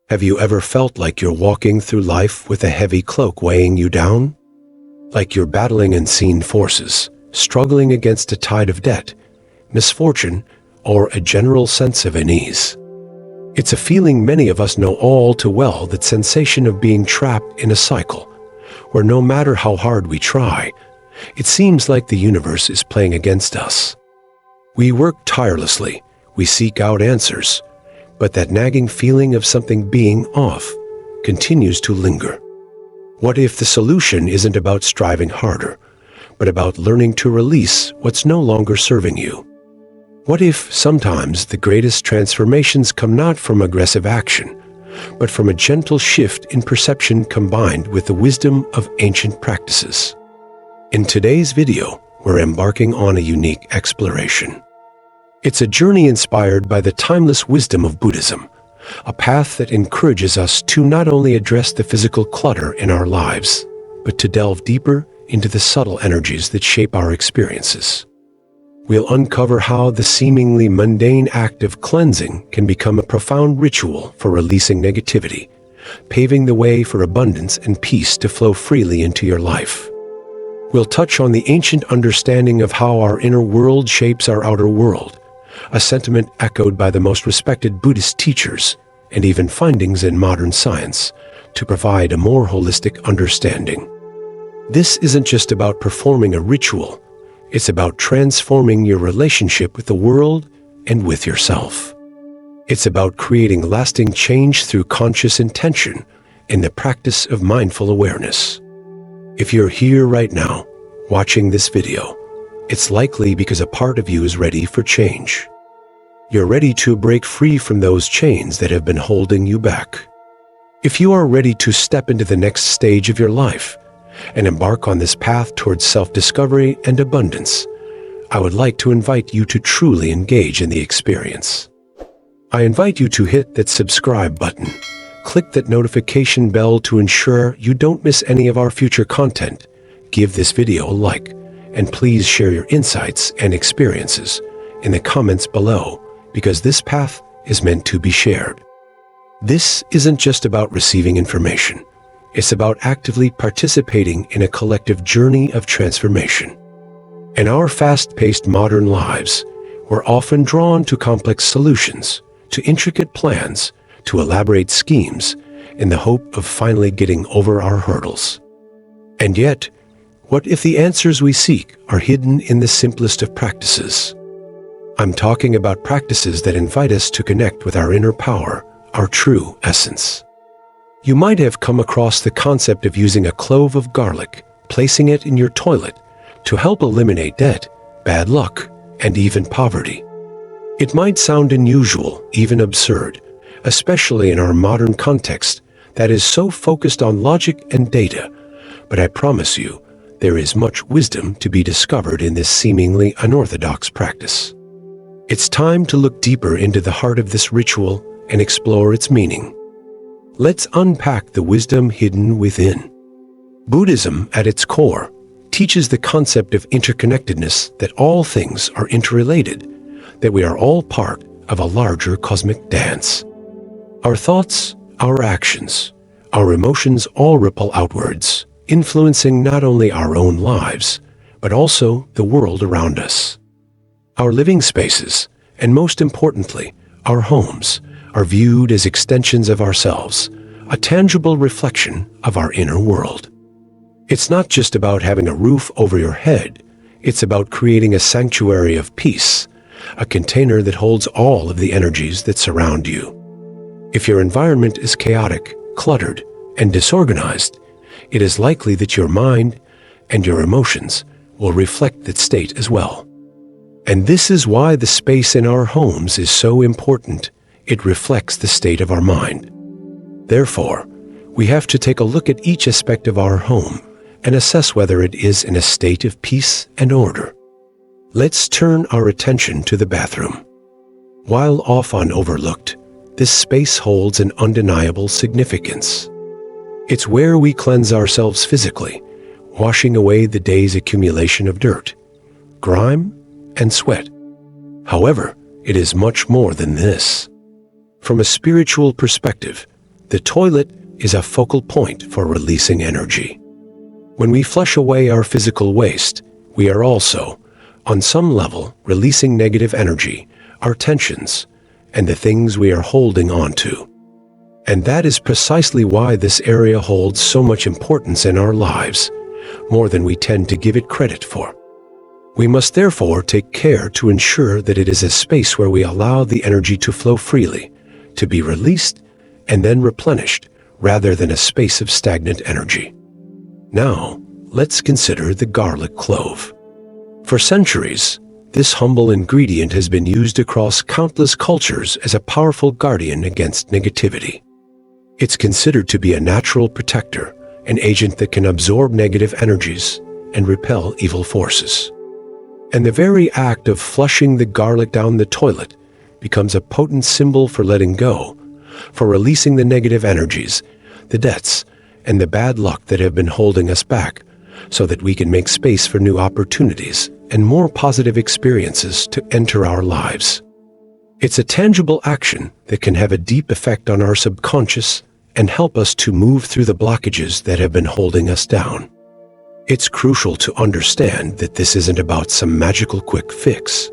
Have you ever felt like you're walking through life with a heavy cloak weighing you down? Like you're battling unseen forces, struggling against a tide of debt, misfortune, or a general sense of unease? It's a feeling many of us know all too well, that sensation of being trapped in a cycle, where no matter how hard we try, it seems like the universe is playing against us. We work tirelessly, we seek out answers, but that nagging feeling of something being off continues to linger. What if the solution isn't about striving harder, but about learning to release what's no longer serving you? What if sometimes the greatest transformations come not from aggressive action, but from a gentle shift in perception combined with the wisdom of ancient practices? In today's video, we're embarking on a unique exploration. It's a journey inspired by the timeless wisdom of Buddhism, a path that encourages us to not only address the physical clutter in our lives, but to delve deeper into the subtle energies that shape our experiences. We'll uncover how the seemingly mundane act of cleansing can become a profound ritual for releasing negativity, paving the way for abundance and peace to flow freely into your life. We'll touch on the ancient understanding of how our inner world shapes our outer world, a sentiment echoed by the most respected Buddhist teachers, and even findings in modern science, to provide a more holistic understanding. This isn't just about performing a ritual, it's about transforming your relationship with the world and with yourself. It's about creating lasting change through conscious intention and the practice of mindful awareness. If you're here right now, watching this video, it's likely because a part of you is ready for change. You're ready to break free from those chains that have been holding you back. If you are ready to step into the next stage of your life and embark on this path towards self-discovery and abundance, I would like to invite you to truly engage in the experience. I invite you to hit that subscribe button, click that notification bell to ensure you don't miss any of our future content, give this video a like, and please share your insights and experiences in the comments below, because this path is meant to be shared. This isn't just about receiving information. It's about actively participating in a collective journey of transformation. In our fast-paced modern lives, we're often drawn to complex solutions, to intricate plans, to elaborate schemes, in the hope of finally getting over our hurdles. And yet, what if the answers we seek are hidden in the simplest of practices? I'm talking about practices that invite us to connect with our inner power, our true essence. You might have come across the concept of using a clove of garlic, placing it in your toilet, to help eliminate debt, bad luck, and even poverty. It might sound unusual, even absurd, especially in our modern context that is so focused on logic and data, but I promise you, there is much wisdom to be discovered in this seemingly unorthodox practice. It's time to look deeper into the heart of this ritual and explore its meaning. Let's unpack the wisdom hidden within. Buddhism, at its core, teaches the concept of interconnectedness, that all things are interrelated, that we are all part of a larger cosmic dance. Our thoughts, our actions, our emotions all ripple outwards, influencing not only our own lives, but also the world around us. Our living spaces, and most importantly, our homes, are viewed as extensions of ourselves, a tangible reflection of our inner world. It's not just about having a roof over your head, it's about creating a sanctuary of peace, a container that holds all of the energies that surround you. If your environment is chaotic, cluttered, and disorganized, it is likely that your mind and your emotions will reflect that state as well. And this is why the space in our homes is so important. It reflects the state of our mind. Therefore, we have to take a look at each aspect of our home and assess whether it is in a state of peace and order. Let's turn our attention to the bathroom. While often overlooked, this space holds an undeniable significance. It's where we cleanse ourselves physically, washing away the day's accumulation of dirt, grime, and sweat. However, it is much more than this. From a spiritual perspective, The toilet is a focal point for releasing energy. When we flush away our physical waste, we are also, on some level, releasing negative energy, our tensions, and the things we are holding on to. And that is precisely why this area holds so much importance in our lives, more than we tend to give it credit for. We must therefore take care to ensure that it is a space where we allow the energy to flow freely, to be released and then replenished, rather than a space of stagnant energy. Now, let's consider the garlic clove. For centuries, this humble ingredient has been used across countless cultures as a powerful guardian against negativity. It's considered to be a natural protector, an agent that can absorb negative energies and repel evil forces. And the very act of flushing the garlic down the toilet becomes a potent symbol for letting go, for releasing the negative energies, the debts, and the bad luck that have been holding us back, so that we can make space for new opportunities and more positive experiences to enter our lives. It's a tangible action that can have a deep effect on our subconscious and help us to move through the blockages that have been holding us down. It's crucial to understand that this isn't about some magical quick fix.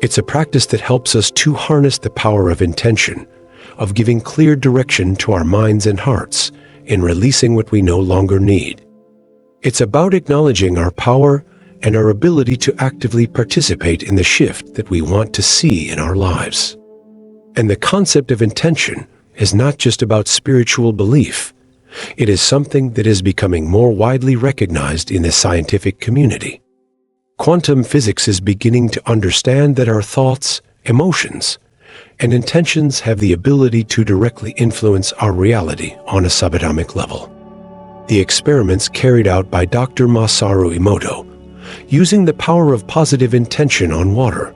It's a practice that helps us to harness the power of intention, of giving clear direction to our minds and hearts in releasing what we no longer need. It's about acknowledging our power and our ability to actively participate in the shift that we want to see in our lives. And the concept of intention is not just about spiritual belief. It is something that is becoming more widely recognized in the scientific community. Quantum physics is beginning to understand that our thoughts, emotions, and intentions have the ability to directly influence our reality on a subatomic level. The experiments carried out by Dr. Masaru Emoto, using the power of positive intention on water,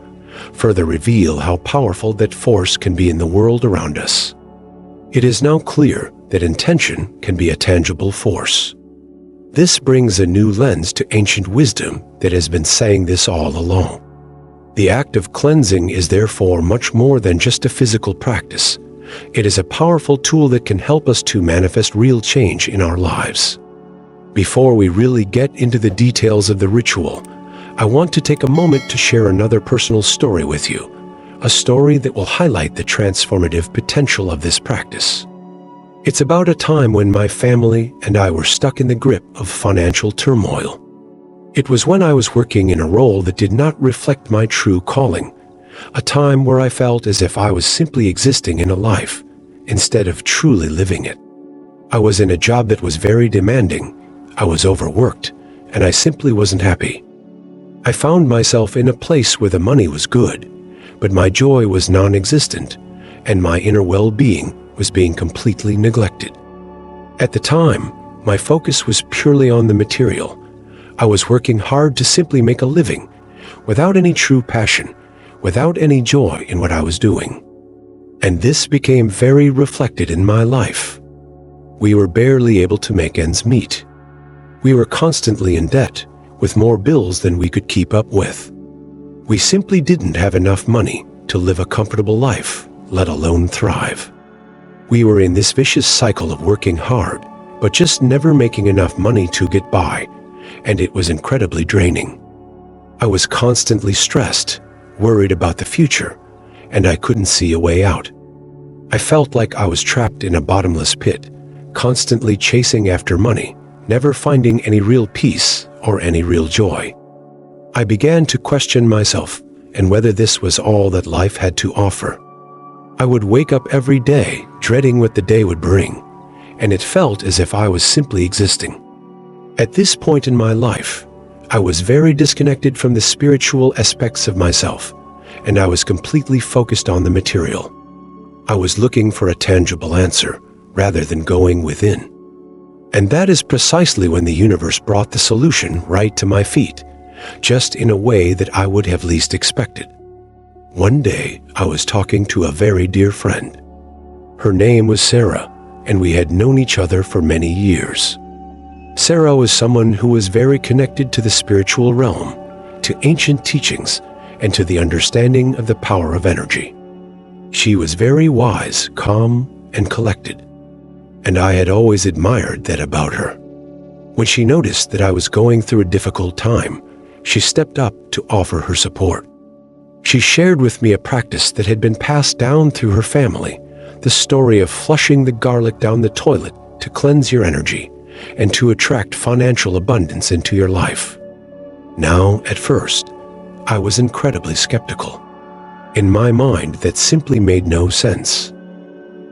further reveal how powerful that force can be in the world around us. It is now clear that intention can be a tangible force. This brings a new lens to ancient wisdom that has been saying this all along. The act of cleansing is therefore much more than just a physical practice. It is a powerful tool that can help us to manifest real change in our lives. Before we really get into the details of the ritual, I want to take a moment to share another personal story with you, a story that will highlight the transformative potential of this practice. It's about a time when my family and I were stuck in the grip of financial turmoil. It was when I was working in a role that did not reflect my true calling, a time where I felt as if I was simply existing in a life instead of truly living it. I was in a job that was very demanding, I was overworked, and I simply wasn't happy. I found myself in a place where the money was good, but my joy was non-existent, and my inner well-being was being completely neglected. At the time, my focus was purely on the material. I was working hard to simply make a living, without any true passion, without any joy in what I was doing. And this became very reflected in my life. We were barely able to make ends meet. We were constantly in debt, with more bills than we could keep up with. We simply didn't have enough money to live a comfortable life, let alone thrive. We were in this vicious cycle of working hard, but just never making enough money to get by, and it was incredibly draining. I was constantly stressed, worried about the future, and I couldn't see a way out. I felt like I was trapped in a bottomless pit, constantly chasing after money, never finding any real peace or any real joy. I began to question myself and whether this was all that life had to offer. I would wake up every day dreading what the day would bring, and it felt as if I was simply existing. At this point in my life, I was very disconnected from the spiritual aspects of myself, and I was completely focused on the material. I was looking for a tangible answer rather than going within. And that is precisely when the universe brought the solution right to my feet, just in a way that I would have least expected. One day, I was talking to a very dear friend. Her name was Sarah, and we had known each other for many years. Sarah was someone who was very connected to the spiritual realm, to ancient teachings, and to the understanding of the power of energy. She was very wise, calm, and collected. and I had always admired that about her. When she noticed that I was going through a difficult time, she stepped up to offer her support. She shared with me a practice that had been passed down through her family, the story of flushing the garlic down the toilet to cleanse your energy and to attract financial abundance into your life. Now, at first, I was incredibly skeptical. In my mind, that simply made no sense.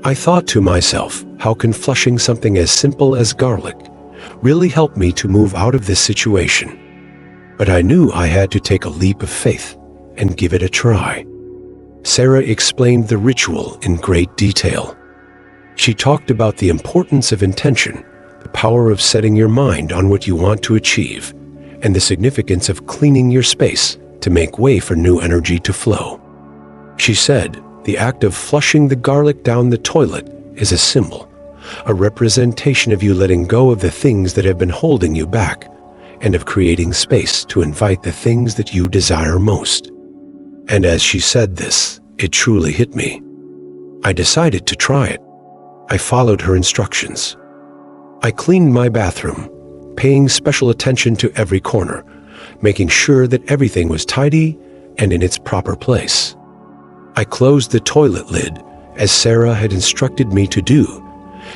I thought to myself, how can flushing something as simple as garlic really help me to move out of this situation? But I knew I had to take a leap of faith and give it a try. Sarah explained the ritual in great detail. She talked about the importance of intention, the power of setting your mind on what you want to achieve, and the significance of cleaning your space to make way for new energy to flow. She said, the act of flushing the garlic down the toilet is a symbol, a representation of you letting go of the things that have been holding you back, and of creating space to invite the things that you desire most. And as she said this, it truly hit me. I decided to try it. I followed her instructions. I cleaned my bathroom, paying special attention to every corner, making sure that everything was tidy and in its proper place. I closed the toilet lid, as Sarah had instructed me to do,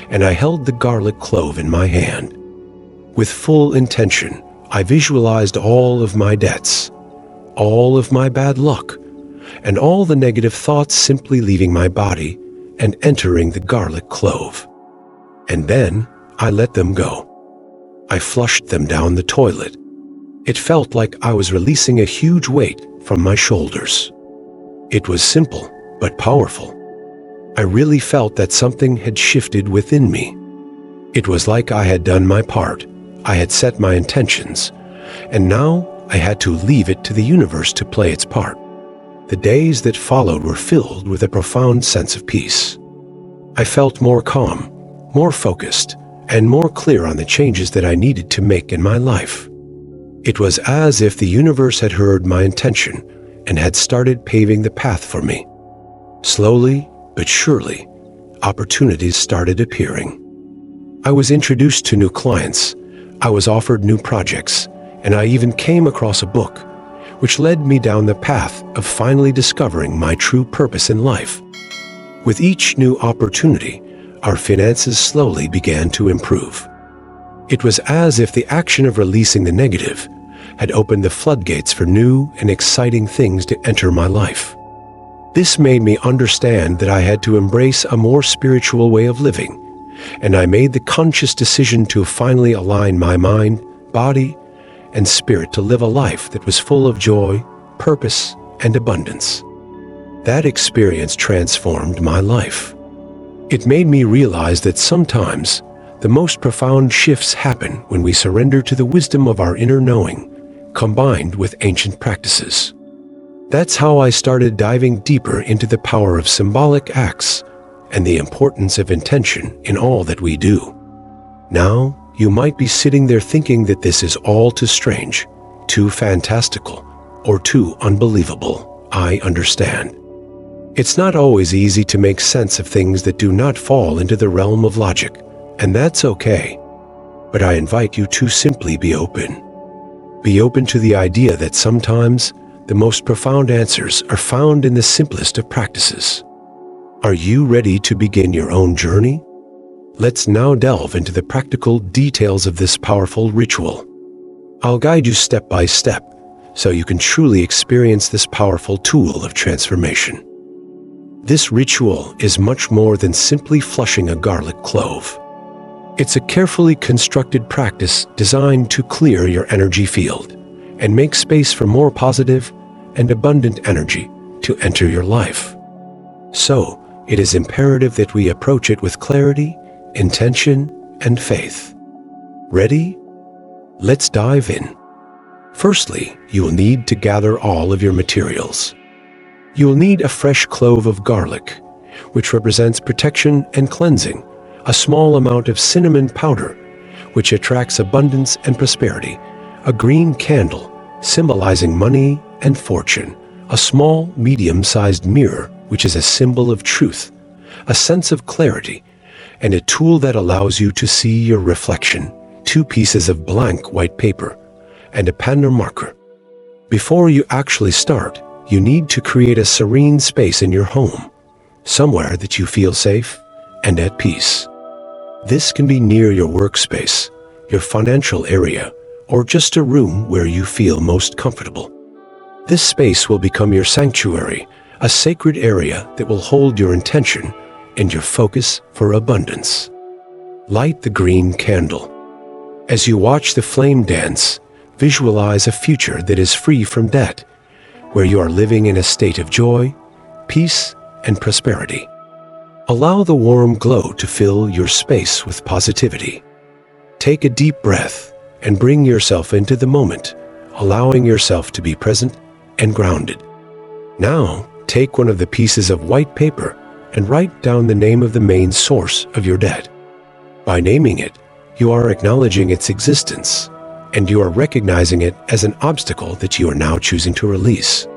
and I held the garlic clove in my hand. With full intention, I visualized all of my debts, all of my bad luck, and all the negative thoughts simply leaving my body and entering the garlic clove. And then I let them go. I flushed them down the toilet. It felt like I was releasing a huge weight from my shoulders. It was simple, but powerful. I really felt that something had shifted within me. It was like I had done my part. I had set my intentions, and now I had to leave it to the universe to play its part. The days that followed were filled with a profound sense of peace. I felt more calm, more focused, and more clear on the changes that I needed to make in my life. It was as if the universe had heard my intention and had started paving the path for me. Slowly but surely, opportunities started appearing. I was introduced to new clients, I was offered new projects, and I even came across a book, which led me down the path of finally discovering my true purpose in life. With each new opportunity, our finances slowly began to improve. It was as if the action of releasing the negative had opened the floodgates for new and exciting things to enter my life. This made me understand that I had to embrace a more spiritual way of living, and I made the conscious decision to finally align my mind, body, and spirit to live a life that was full of joy, purpose, and abundance. That experience transformed my life. It made me realize that sometimes the most profound shifts happen when we surrender to the wisdom of our inner knowing, combined with ancient practices. That's how I started diving deeper into the power of symbolic acts and the importance of intention in all that we do. Now, you might be sitting there thinking that this is all too strange, too fantastical, or too unbelievable. I understand. It's not always easy to make sense of things that do not fall into the realm of logic, and that's okay. But I invite you to simply be open. Be open to the idea that sometimes the most profound answers are found in the simplest of practices. Are you ready to begin your own journey? Let's now delve into the practical details of this powerful ritual. I'll guide you step by step so you can truly experience this powerful tool of transformation. This ritual is much more than simply flushing a garlic clove. It's a carefully constructed practice designed to clear your energy field and make space for more positive and abundant energy to enter your life. So, it is imperative that we approach it with clarity, intention, and faith. Ready? Let's dive in. Firstly, you will need to gather all of your materials. You will need a fresh clove of garlic, which represents protection and cleansing, a small amount of cinnamon powder, which attracts abundance and prosperity, a green candle, symbolizing money and fortune, a small, medium-sized mirror, which is a symbol of truth, a sense of clarity, and a tool that allows you to see your reflection, 2 pieces of blank white paper, and a pen or marker. Before you actually start, you need to create a serene space in your home, somewhere that you feel safe and at peace. This can be near your workspace, your financial area, or just a room where you feel most comfortable. This space will become your sanctuary, a sacred area that will hold your intention and your focus for abundance. Light the green candle. As you watch the flame dance, visualize a future that is free from debt, where you are living in a state of joy, peace, and prosperity. Allow the warm glow to fill your space with positivity. Take a deep breath and bring yourself into the moment, allowing yourself to be present and grounded. Now, take one of the pieces of white paper and write down the name of the main source of your debt. By naming it, you are acknowledging its existence, and you are recognizing it as an obstacle that you are now choosing to release.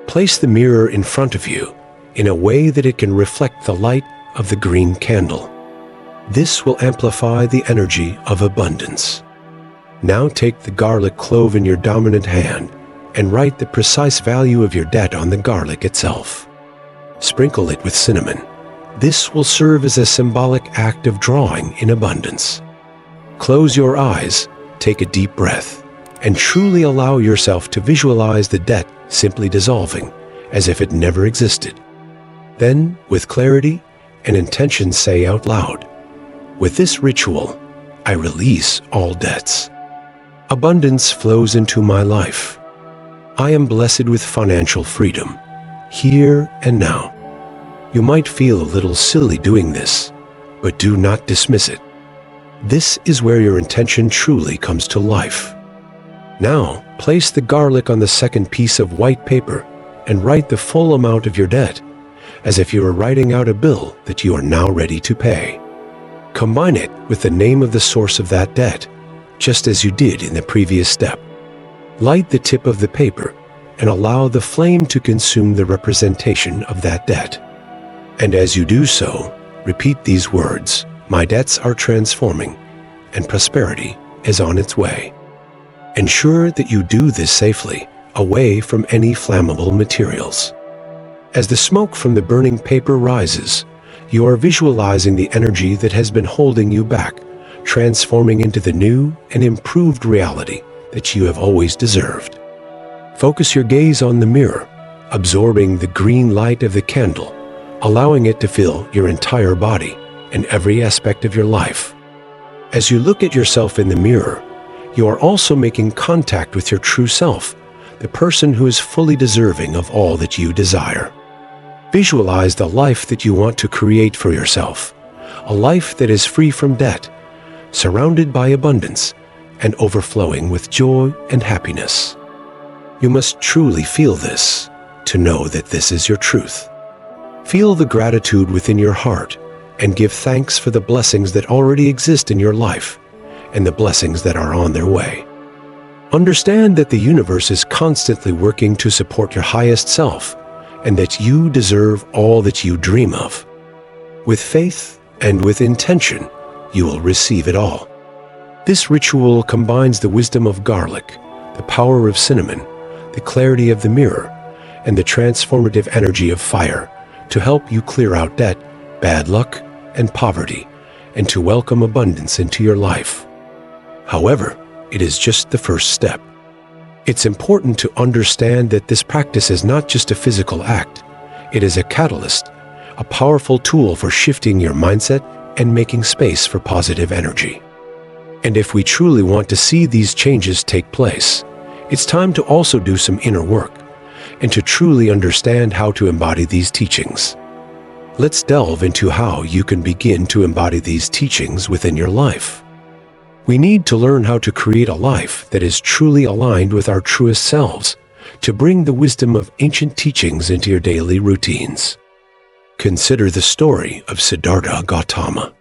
Place the mirror in front of you in a way that it can reflect the light of the green candle. This will amplify the energy of abundance. Now take the garlic clove in your dominant hand and write the precise value of your debt on the garlic itself. Sprinkle it with cinnamon. This will serve as a symbolic act of drawing in abundance. Close your eyes, take a deep breath, and truly allow yourself to visualize the debt simply dissolving, as if it never existed. Then, with clarity and intention, say out loud, "With this ritual, I release all debts. Abundance flows into my life. I am blessed with financial freedom, here and now." You might feel a little silly doing this, but do not dismiss it. This is where your intention truly comes to life. Now, place the garlic on the second piece of white paper and write the full amount of your debt, as if you were writing out a bill that you are now ready to pay. Combine it with the name of the source of that debt, just as you did in the previous step. Light the tip of the paper and allow the flame to consume the representation of that debt. And as you do so, repeat these words, "My debts are transforming, and prosperity is on its way." Ensure that you do this safely, away from any flammable materials. As the smoke from the burning paper rises, you are visualizing the energy that has been holding you back, transforming into the new and improved reality that you have always deserved. Focus your gaze on the mirror, absorbing the green light of the candle, allowing it to fill your entire body and every aspect of your life. As you look at yourself in the mirror, you are also making contact with your true self, the person who is fully deserving of all that you desire. Visualize the life that you want to create for yourself, a life that is free from debt, surrounded by abundance, and overflowing with joy and happiness. You must truly feel this to know that this is your truth. Feel the gratitude within your heart and give thanks for the blessings that already exist in your life and the blessings that are on their way. Understand that the universe is constantly working to support your highest self and that you deserve all that you dream of. With faith and with intention, you will receive it all. This ritual combines the wisdom of garlic, the power of cinnamon, the clarity of the mirror, and the transformative energy of fire to help you clear out debt, bad luck, and poverty, and to welcome abundance into your life. However, it is just the first step. It's important to understand that this practice is not just a physical act. It is a catalyst, a powerful tool for shifting your mindset and making space for positive energy. And if we truly want to see these changes take place, it's time to also do some inner work and to truly understand how to embody these teachings. Let's delve into how you can begin to embody these teachings within your life. We need to learn how to create a life that is truly aligned with our truest selves, to bring the wisdom of ancient teachings into your daily routines. Consider the story of Siddhartha Gautama.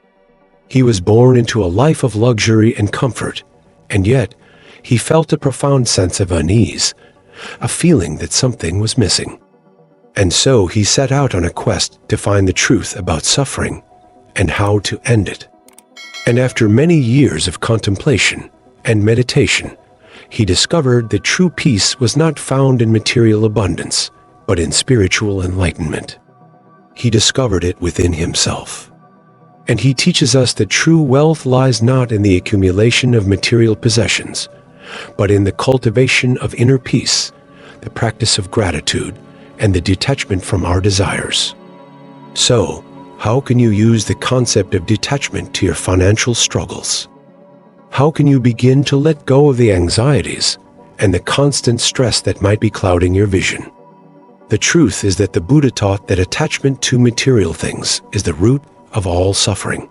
He was born into a life of luxury and comfort, and yet he felt a profound sense of unease, a feeling that something was missing. And so he set out on a quest to find the truth about suffering and how to end it. And after many years of contemplation and meditation, he discovered that true peace was not found in material abundance, but in spiritual enlightenment. He discovered it within himself. And he teaches us that true wealth lies not in the accumulation of material possessions, but in the cultivation of inner peace, the practice of gratitude, and the detachment from our desires. So, how can you use the concept of detachment to your financial struggles? How can you begin to let go of the anxieties and the constant stress that might be clouding your vision? The truth is that the Buddha taught that attachment to material things is the root of all suffering.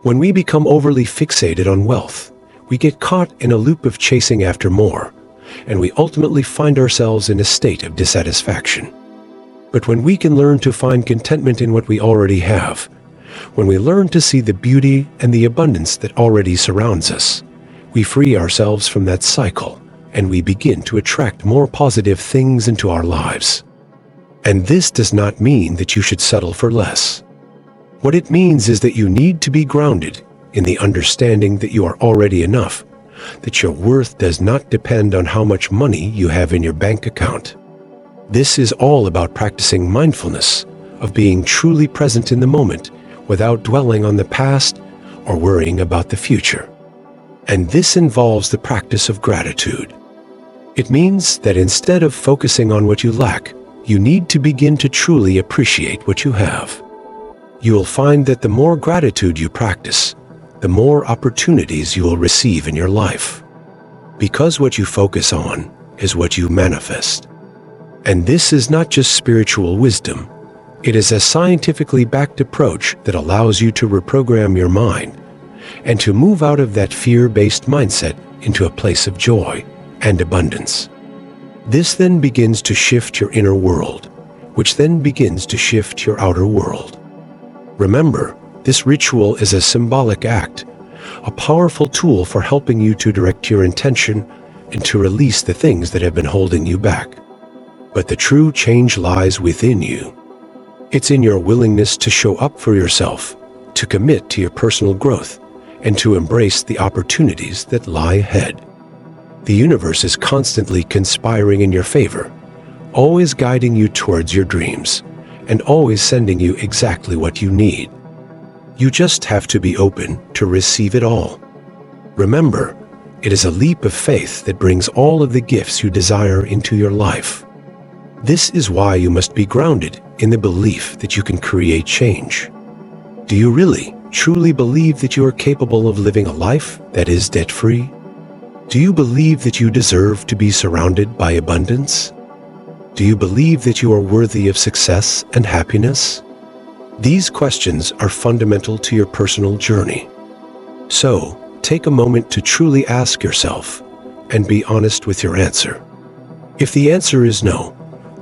When we become overly fixated on wealth, we get caught in a loop of chasing after more, and we ultimately find ourselves in a state of dissatisfaction. But when we can learn to find contentment in what we already have, when we learn to see the beauty and the abundance that already surrounds us, we free ourselves from that cycle, and we begin to attract more positive things into our lives. And this does not mean that you should settle for less. What it means is that you need to be grounded in the understanding that you are already enough, that your worth does not depend on how much money you have in your bank account. This is all about practicing mindfulness, of being truly present in the moment without dwelling on the past or worrying about the future. And this involves the practice of gratitude. It means that instead of focusing on what you lack, you need to begin to truly appreciate what you have. You will find that the more gratitude you practice, the more opportunities you will receive in your life. Because what you focus on is what you manifest. And this is not just spiritual wisdom. It is a scientifically backed approach that allows you to reprogram your mind and to move out of that fear-based mindset into a place of joy and abundance. This then begins to shift your inner world, which then begins to shift your outer world. Remember, this ritual is a symbolic act, a powerful tool for helping you to direct your intention and to release the things that have been holding you back. But the true change lies within you. It's in your willingness to show up for yourself, to commit to your personal growth, and to embrace the opportunities that lie ahead. The universe is constantly conspiring in your favor, always guiding you towards your dreams, and always sending you exactly what you need. You just have to be open to receive it all. Remember, it is a leap of faith that brings all of the gifts you desire into your life. This is why you must be grounded in the belief that you can create change. Do you really, truly believe that you are capable of living a life that is debt-free? Do you believe that you deserve to be surrounded by abundance? Do you believe that you are worthy of success and happiness? These questions are fundamental to your personal journey. So, take a moment to truly ask yourself and be honest with your answer. If the answer is no,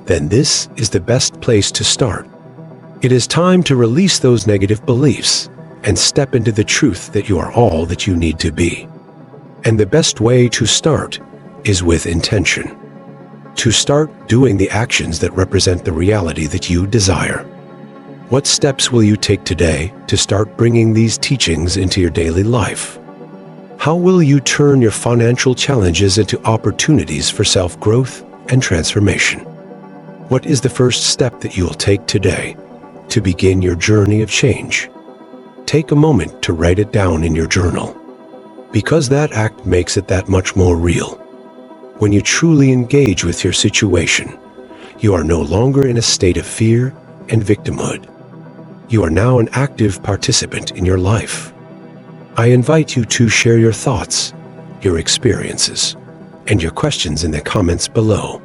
then this is the best place to start. It is time to release those negative beliefs and step into the truth that you are all that you need to be. And the best way to start is with intention. To start doing the actions that represent the reality that you desire. What steps will you take today to start bringing these teachings into your daily life? How will you turn your financial challenges into opportunities for self-growth and transformation? What is the first step that you will take today to begin your journey of change? Take a moment to write it down in your journal, because that act makes it that much more real. When you truly engage with your situation, you are no longer in a state of fear and victimhood. You are now an active participant in your life. I invite you to share your thoughts, your experiences, and your questions in the comments below.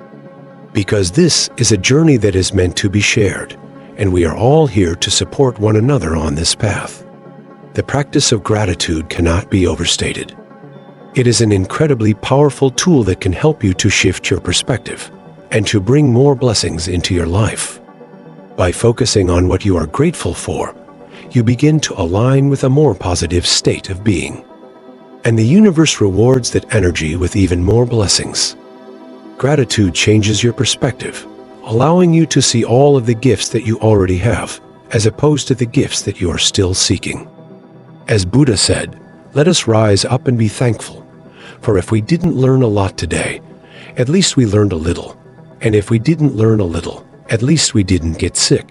Because this is a journey that is meant to be shared, and we are all here to support one another on this path. The practice of gratitude cannot be overstated. It is an incredibly powerful tool that can help you to shift your perspective and to bring more blessings into your life. By focusing on what you are grateful for, you begin to align with a more positive state of being. And the universe rewards that energy with even more blessings. Gratitude changes your perspective, allowing you to see all of the gifts that you already have as opposed to the gifts that you are still seeking. As Buddha said, let us rise up and be thankful, for if we didn't learn a lot today, at least we learned a little. And if we didn't learn a little, at least we didn't get sick.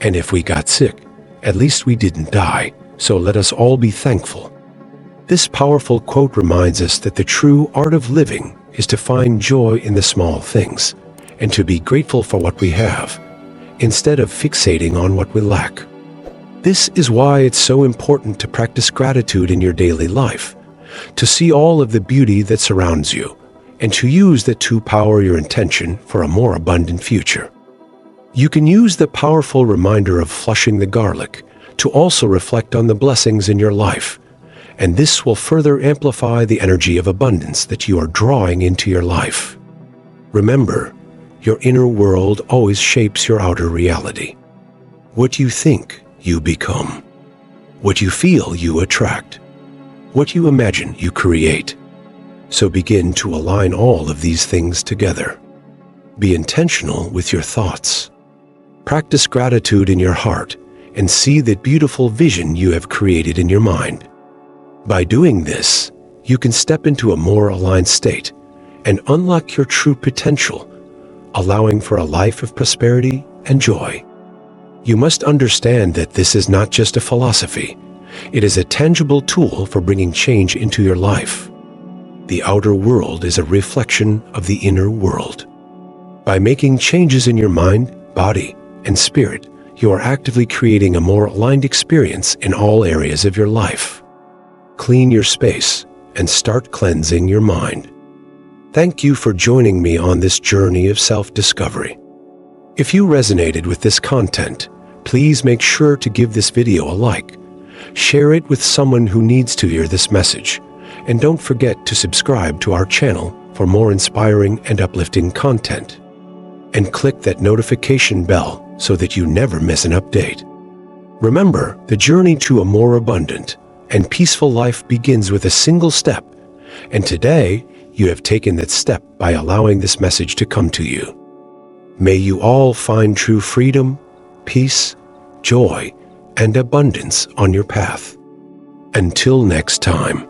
And if we got sick, at least we didn't die. So let us all be thankful. This powerful quote reminds us that the true art of living is to find joy in the small things and to be grateful for what we have, instead of fixating on what we lack. This is why it's so important to practice gratitude in your daily life, to see all of the beauty that surrounds you, and to use that to power your intention for a more abundant future. You can use the powerful reminder of flushing the garlic to also reflect on the blessings in your life, and this will further amplify the energy of abundance that you are drawing into your life. Remember, your inner world always shapes your outer reality. What you think, you become. What you feel, you attract. What you imagine, you create. So begin to align all of these things together. Be intentional with your thoughts. Practice gratitude in your heart and see that beautiful vision you have created in your mind. By doing this, you can step into a more aligned state and unlock your true potential, allowing for a life of prosperity and joy. You must understand that this is not just a philosophy. It is a tangible tool for bringing change into your life. The outer world is a reflection of the inner world. By making changes in your mind, body, and spirit, you are actively creating a more aligned experience in all areas of your life. Clean your space and start cleansing your mind. Thank you for joining me on this journey of self-discovery. If you resonated with this content, please make sure to give this video a like, share it with someone who needs to hear this message, and don't forget to subscribe to our channel for more inspiring and uplifting content. And click that notification bell so that you never miss an update. Remember, the journey to a more abundant and peaceful life begins with a single step, and today you have taken that step by allowing this message to come to you. May you all find true freedom, peace, joy, and abundance on your path. Until next time.